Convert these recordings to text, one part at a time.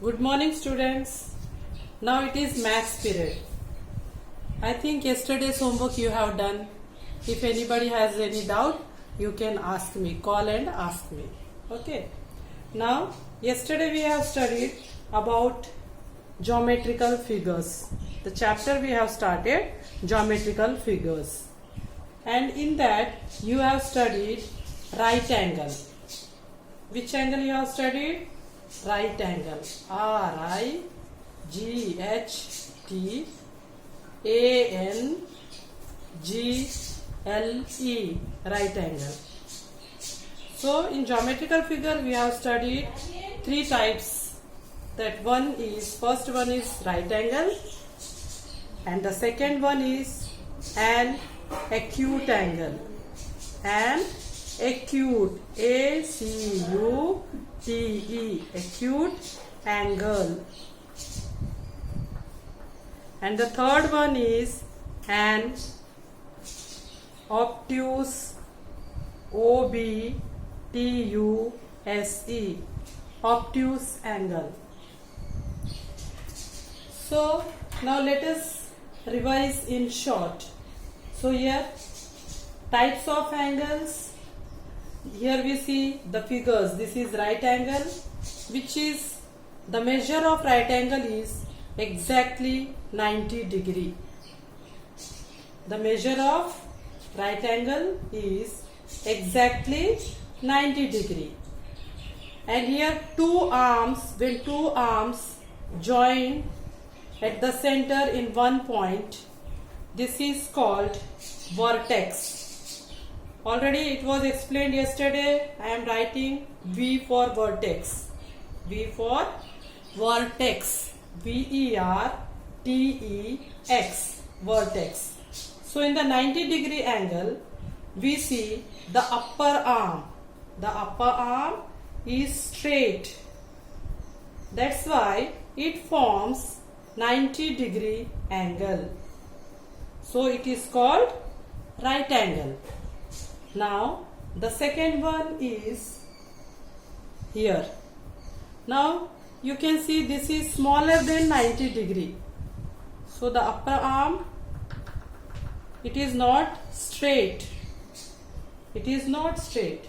Good morning, students. Now it is maths period. I think yesterday's homework you have done. If anybody has any doubt, you can ask me. Call and ask me. Okay. Now, yesterday we have studied about geometrical figures. The chapter we have started, geometrical figures. And in that, you have studied right angle. Which angle you have studied? Right angle. RIGHTANGLE. Right angle. So in geometrical figure we have studied three types. That first one is right angle, and the second one is an acute angle. And acute, ACUTE, acute angle. And the third one is an obtuse, OBTUSE, obtuse angle. So now let us revise in short. So here types of angles. Here we see the figures. This is right angle, which is the measure of right angle is exactly 90 degree. The measure of right angle is exactly 90 degree. And here when two arms join at the center in one point, this is called vertex. Already it was explained yesterday. I am writing V for vertex. V for vertex. VERTEX. Vertex. So in the 90 degree angle, we see the upper arm. The upper arm is straight. That's why it forms 90 degree angle. So it is called right angle. Now the second one is here. Now you can see this is smaller than 90 degree. So the upper arm, it is not straight. It is not straight.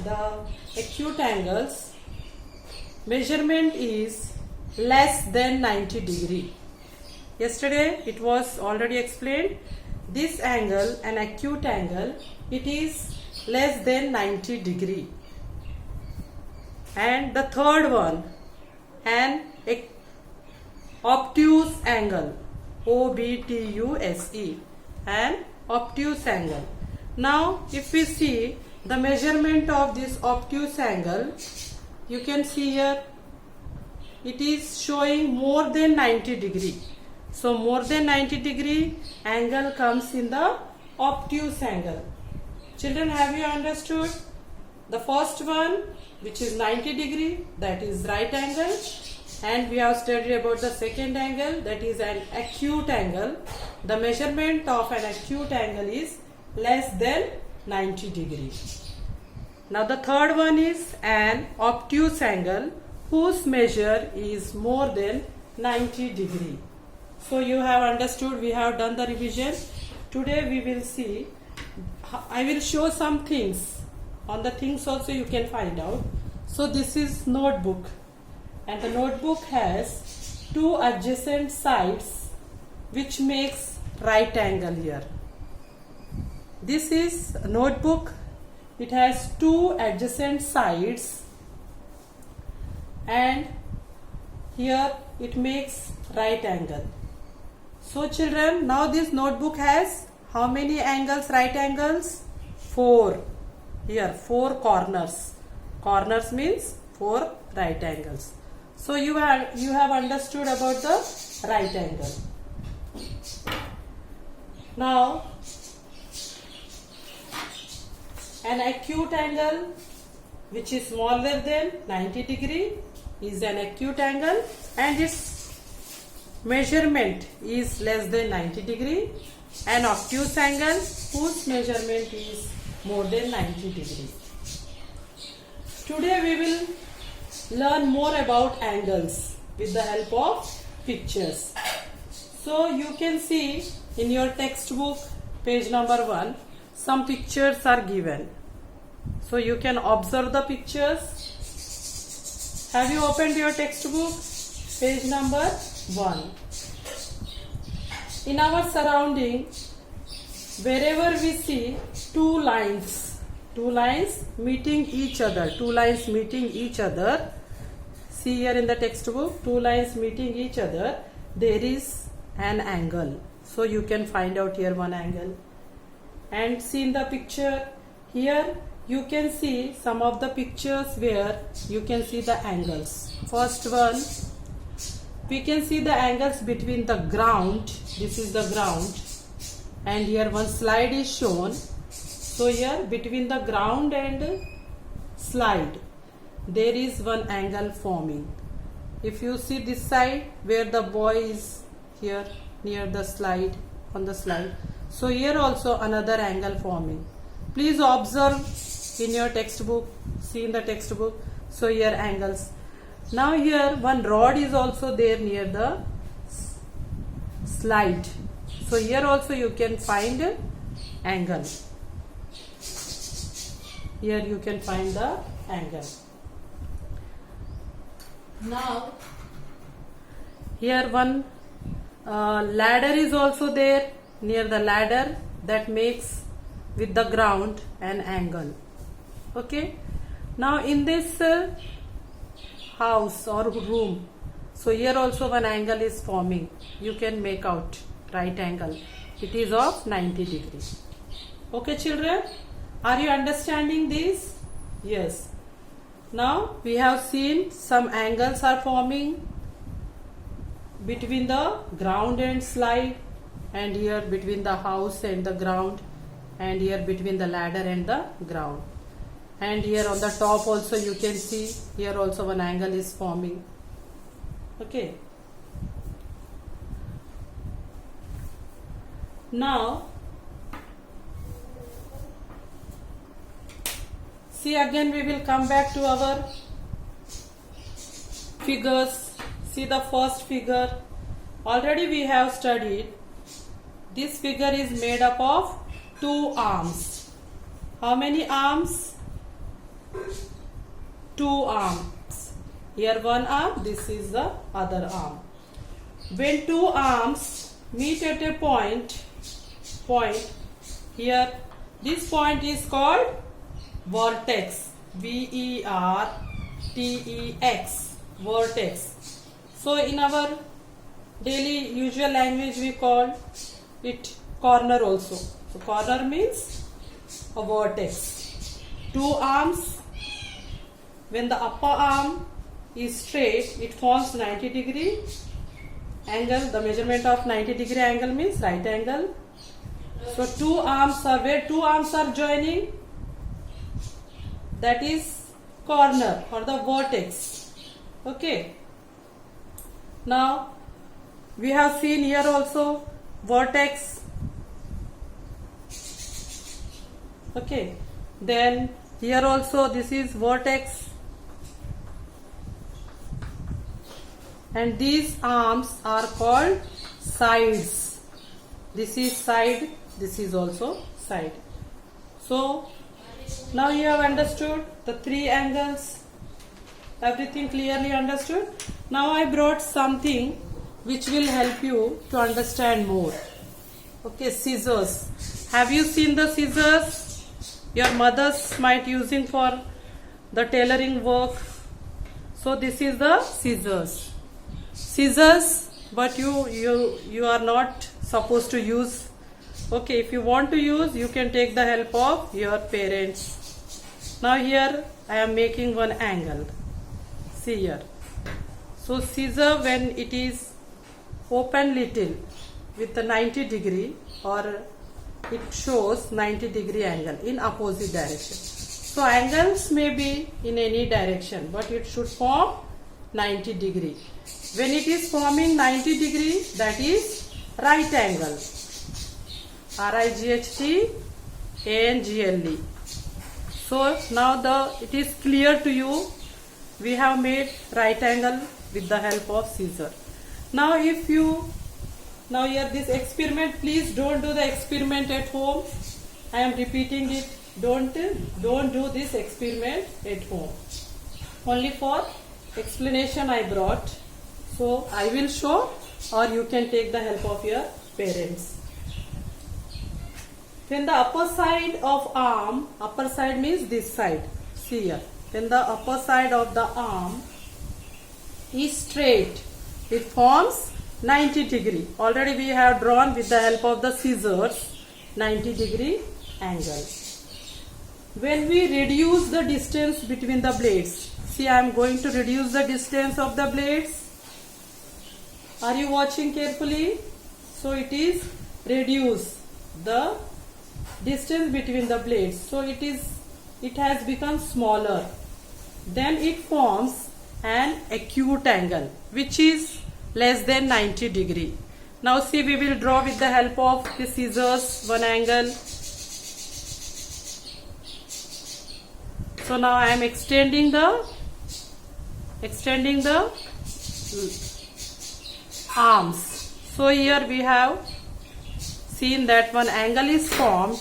The acute angles measurement is less than 90 degree. Yesterday it was already explained. This angle, an acute angle, it is less than 90 degree. And the third one, an obtuse angle, OBTUSE, an obtuse angle. Now if we see the measurement of this obtuse angle, you can see here it is showing more than 90 degree. So more than 90 degree angle comes in the obtuse angle. Children, have you understood? The first one, which is 90 degree, that is right angle. And we have studied about the second angle, that is an acute angle. The measurement of an acute angle is less than 90 degree. Now the third one is an obtuse angle, whose measure is more than 90 degree. So you have understood, we have done the revision. Today we will see, I will show some things. On the things also you can find out. So this is notebook, and the notebook has two adjacent sides which makes right angle here. This is a notebook. It has two adjacent sides, and here it makes right angle. So children, now this notebook has how many angles, right angles? 4. Here 4 corners. Corners means 4 right angles. So you have understood about the right angle. Now an acute angle, which is smaller than 90 degree, is an acute angle, and its measurement is less than 90 degree. An obtuse angle, whose measurement is more than 90 degree. Today we will learn more about angles with the help of pictures. So you can see in your textbook, page number 1, some pictures are given. So you can observe the pictures. Have you opened your textbook? Page number 1. In our surrounding, wherever we see two lines meeting each other, see here in the textbook, two lines meeting each other, there is an angle. So you can find out here one angle. And see in the picture, here you can see some of the pictures where you can see the angles. First one, we can see the angles between the ground, this is the ground, and here one slide is shown. So here between the ground and slide, there is one angle forming. If you see this side where the boy is here near the slide, on the slide, so here also another angle forming. Please observe in your textbook, see in the textbook. So here angles. Now here one rod is also there near the slide. So here also you can find angle. Here you can find the angle. Now here one ladder is also there. Near the ladder, that makes with the ground an angle. Okay. Now in this house or room, so here also one angle is forming. You can make out right angle. It is of 90 degrees. Okay children, are you understanding this? Yes. Now we have seen some angles are forming between the ground and slide, and here between the house and the ground, and here between the ladder and the ground, and here on the top also you can see here also one angle is forming. Okay. Now see, again we will come back to our figures. See the first figure. Already we have studied. This figure is made up of two arms. How many arms? Two arms. Here one arm, this is the other arm. When two arms meet at a point, here this point is called vertex. V-E-R-T-E-X, vertex. So in our daily usual language we call it corner also. So corner means a vertex. Two arms, when the upper arm is straight, it forms 90 degree angle. The measurement of 90 degree angle means right angle. So two arms are, where two arms are joining, that is corner or the vertex. Okay. Now we have seen here also vertex. Okay. Then here also this is vertex. And these arms are called sides. This is side, this is also side. So now you have understood the three angles. Everything clearly understood? Now I brought something which will help you to understand more. Okay, scissors. Have you seen the scissors? Your mothers might using for the tailoring work. So this is the scissors. Scissors, but you are not supposed to use. Okay, if you want to use, you can take the help of your parents. Now here I am making one angle. See here. So scissor, when it is open little with the 90 degree, or it shows 90 degree angle in opposite direction. So angles may be in any direction, but it should form 90 degree. When it is forming 90 degree, that is right angle. R-I-G-H-T-A-N-G-L-E. So now it is clear to you we have made right angle with the help of scissor. Now here this experiment, please don't do the experiment at home. I am repeating it. Don't do this experiment at home. Only for explanation I brought. So I will show, or you can take the help of your parents. When the upper side of arm, upper side means this side, see here. When the upper side of the arm is straight, it forms 90 degree. Already we have drawn with the help of the scissors 90 degree angle. When we reduce the distance between the blades, see, I am going to reduce the distance of the blades. Are you watching carefully? So it is reduce the distance between the blades. So it has become smaller. Then it forms an acute angle which is less than 90 degree. Now see, we will draw with the help of the scissors one angle. So now I am extending the arms. So here we have seen that one angle is formed.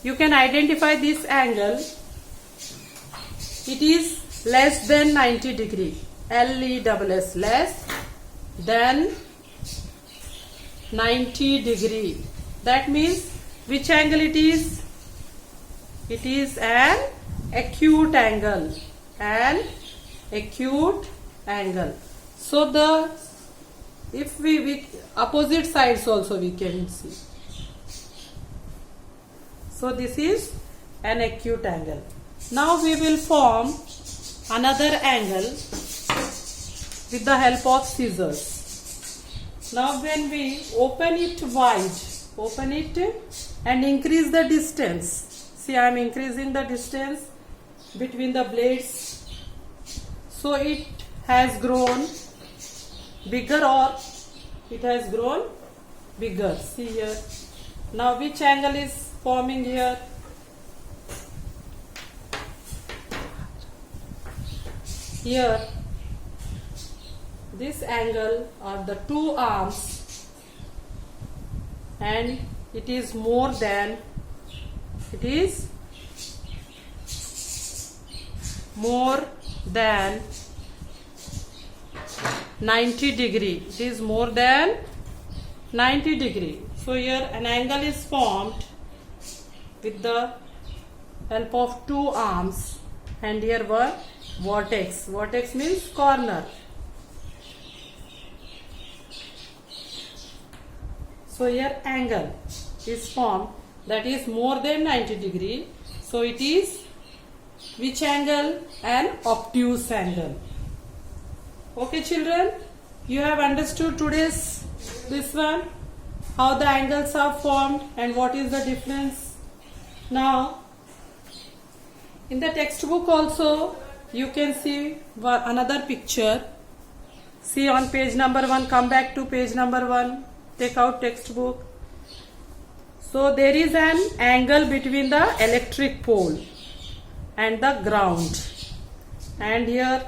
You can identify this angle. It is less than 90 degree. LESS, less than 90 degree. That means which angle it is? It is an acute angle. An acute angle. So if we with opposite sides also we can see. So this is an acute angle. Now we will form another angle with the help of scissors. Now when we open it wide, open it and increase the distance. See, I am increasing the distance between the blades. So it has grown bigger, or it has grown bigger. See here. Now which angle is forming here? Here, this angle are the two arms, and it is more than 90 degree. It is more than 90 degree. So here an angle is formed with the help of two arms, and here one vertex. Vertex means corner. So here angle is formed that is more than 90 degree. So it is which angle? An obtuse angle. Okay children, you have understood today's this one, how the angles are formed and what is the difference. Now in the textbook also you can see another picture. See on page number 1, come back to page number 1, take out textbook. So there is an angle between the electric pole and the ground, and here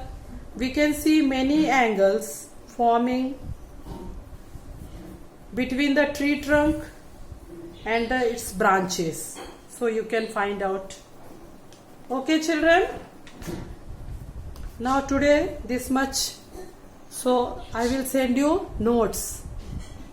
we can see many angles forming between the tree trunk and its branches. So you can find out. Okay children, now today this much. So I will send you notes.